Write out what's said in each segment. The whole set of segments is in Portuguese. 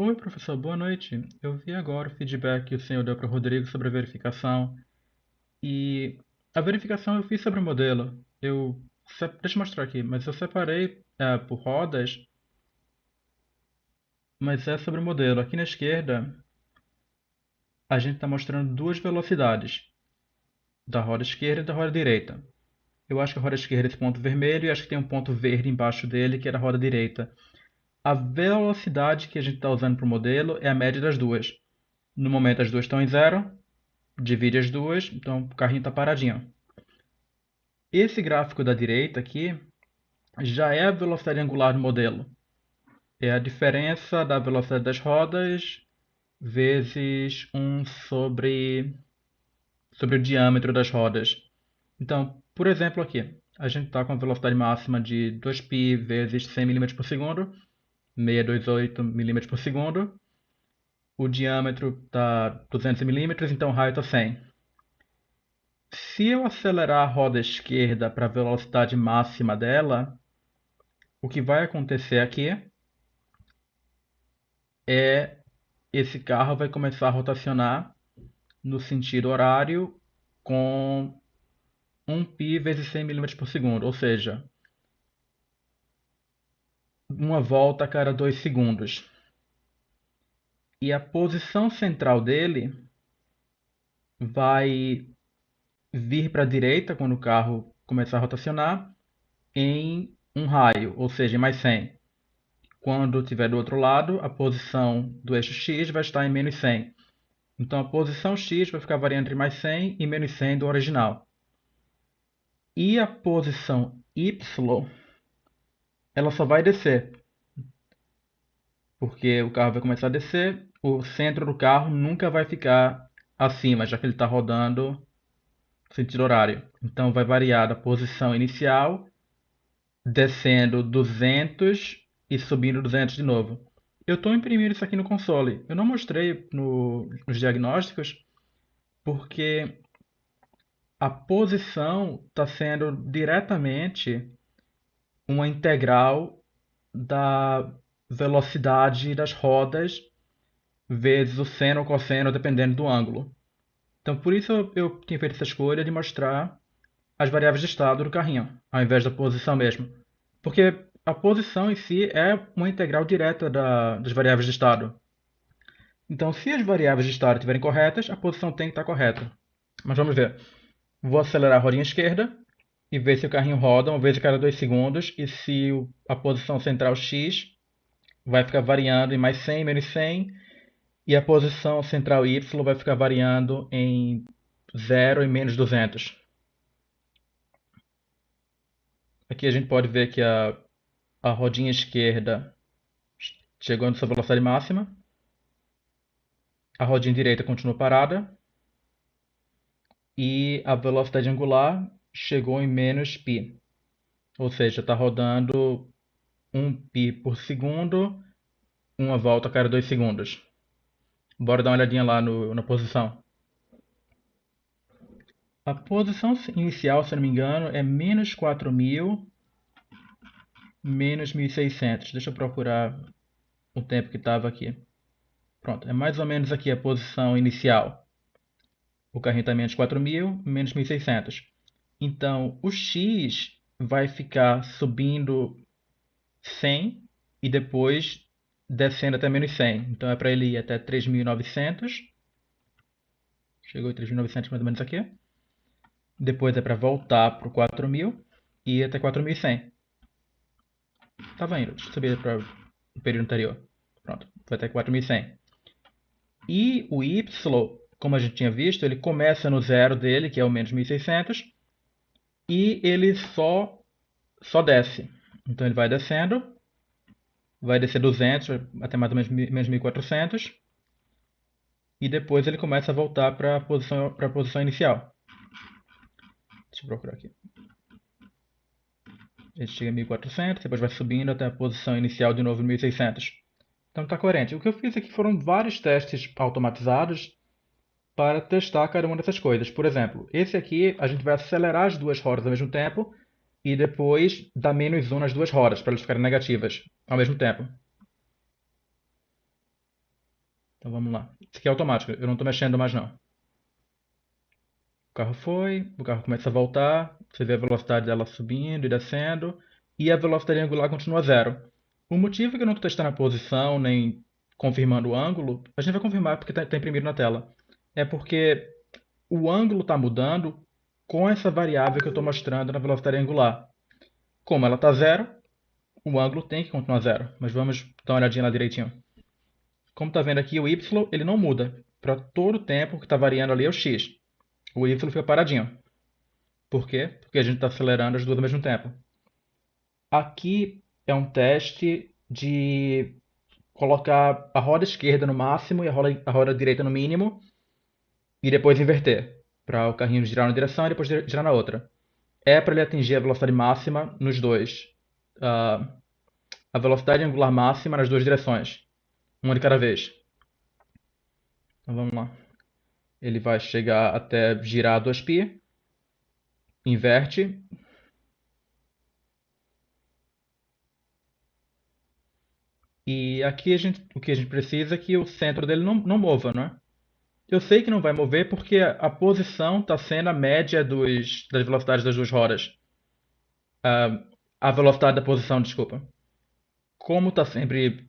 Oi, professor, boa noite. Eu vi agora o feedback que o senhor deu para o Rodrigo sobre a verificação e a verificação eu fiz sobre o modelo. Deixa eu mostrar aqui, mas eu separei por rodas, mas é sobre o modelo. Aqui na esquerda a gente está mostrando duas velocidades, da roda esquerda e da roda direita. Eu acho que a roda esquerda é esse ponto vermelho e acho que tem um ponto verde embaixo dele que é da roda direita. A velocidade que a gente está usando para o modelo é a média das duas. No momento as duas estão em zero. Divide as duas, então o carrinho está paradinho. Esse gráfico da direita aqui já é a velocidade angular do modelo. É a diferença da velocidade das rodas vezes 1 sobre o diâmetro das rodas. Então, por exemplo aqui, a gente está com a velocidade máxima de 2π vezes 100 mm por segundo, 628 mm por segundo. O diâmetro está 200 mm, então o raio está 100. Se eu acelerar a roda esquerda para a velocidade máxima dela, o que vai acontecer aqui é esse carro vai começar a rotacionar no sentido horário com 1π vezes 100 mm por segundo, ou seja, uma volta a cada 2 segundos. E a posição central dele vai vir para a direita quando o carro começar a rotacionar em um raio, ou seja, em mais 100. Quando estiver do outro lado, a posição do eixo x vai estar em menos 100. Então a posição x vai ficar variando entre mais 100 e menos 100 do original. E a posição y, ela só vai descer, porque o carro vai começar a descer, o centro do carro nunca vai ficar acima, já que ele está rodando no sentido horário. Então vai variar da posição inicial, descendo 200 e subindo 200 de novo. Eu estou imprimindo isso aqui no console. Eu não mostrei nos diagnósticos porque a posição está sendo diretamente uma integral da velocidade das rodas vezes o seno ou cosseno, dependendo do ângulo. Então, por isso eu tinha feito essa escolha de mostrar as variáveis de estado do carrinho, ao invés da posição mesmo. Porque a posição em si é uma integral direta das variáveis de estado. Então, se as variáveis de estado estiverem corretas, a posição tem que estar correta. Mas vamos ver. Vou acelerar a rodinha esquerda e ver se o carrinho roda uma vez a cada 2 segundos e se a posição central X vai ficar variando em mais 100, menos 100 e a posição central Y vai ficar variando em 0 e menos 200. Aqui a gente pode ver que a rodinha esquerda chegou na sua velocidade máxima, a rodinha direita continua parada e a velocidade angular chegou em menos π. Ou seja, está rodando 1π por segundo, uma volta a cada 2 segundos. Bora dar uma olhadinha lá na posição. A posição inicial, se eu não me engano, é menos 4.000, menos 1.600. Deixa eu procurar o tempo que estava aqui. Pronto, é mais ou menos aqui a posição inicial. O carrinho está menos 4.000, menos 1.600. Então, o X vai ficar subindo 100 e depois descendo até menos 100. Então, é para ele ir até 3.900. Chegou em 3.900 mais ou menos aqui. Depois é para voltar para o 4.000 e ir até 4.100. Estava indo, deixa eu subir para o período anterior. Pronto, foi até 4.100. E o Y, como a gente tinha visto, ele começa no zero dele, que é o menos 1.600, e ele só desce. Então ele vai descer 200 até mais ou menos menos 1.400, e depois ele começa a voltar para a posição inicial. Deixa eu procurar aqui. Ele chega a 1.400, depois vai subindo até a posição inicial de novo em 1.600. Então está coerente. O que eu fiz aqui foram vários testes automatizados para testar cada uma dessas coisas. Por exemplo, esse aqui a gente vai acelerar as duas rodas ao mesmo tempo e depois dar menos 1 nas duas rodas para elas ficarem negativas ao mesmo tempo. Então vamos lá. Isso aqui é automático, eu não estou mexendo mais não. O carro foi, o carro começa a voltar, você vê a velocidade dela subindo e descendo, e a velocidade angular continua zero. O motivo que eu não estou testando a posição, nem confirmando o ângulo, a gente vai confirmar porque está imprimido na tela. É porque o ângulo está mudando com essa variável que eu estou mostrando na velocidade angular. Como ela está zero, o ângulo tem que continuar zero. Mas vamos dar uma olhadinha lá direitinho. Como está vendo aqui, o y ele não muda. Para todo o tempo que está variando ali é o x. O y fica paradinho. Por quê? Porque a gente está acelerando as duas ao mesmo tempo. Aqui é um teste de colocar a roda esquerda no máximo e a roda direita no mínimo e depois inverter para o carrinho girar na direção e depois girar na outra. É para ele atingir a velocidade máxima nos dois. Ah, a velocidade angular máxima nas duas direções. Uma de cada vez. Então vamos lá. Ele vai chegar até girar 2π, inverte. E aqui o que a gente precisa é que o centro dele não mova, não é? Eu sei que não vai mover porque a posição está sendo a média das velocidades das duas rodas. A velocidade da posição, desculpa. Como está sempre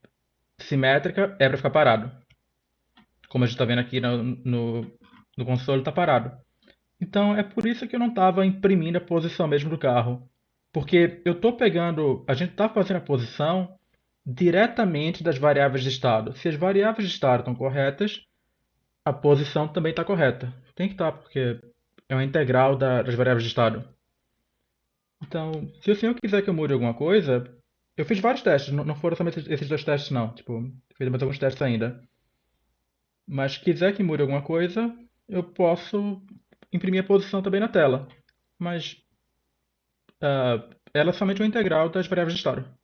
simétrica, é para ficar parado. Como a gente está vendo aqui no console, está parado. Então é por isso que eu não estava imprimindo a posição mesmo do carro. Porque eu estou pegando, a gente está fazendo a posição diretamente das variáveis de estado. Se as variáveis de estado estão corretas, a posição também está correta. Tem que estar, porque é uma integral das variáveis de estado. Então, se o senhor quiser que eu mude alguma coisa, eu fiz vários testes, não foram somente esses dois testes não. Tipo, fiz mais alguns testes ainda. Mas se quiser que mude alguma coisa, eu posso imprimir a posição também na tela. Mas ela é somente uma integral das variáveis de estado.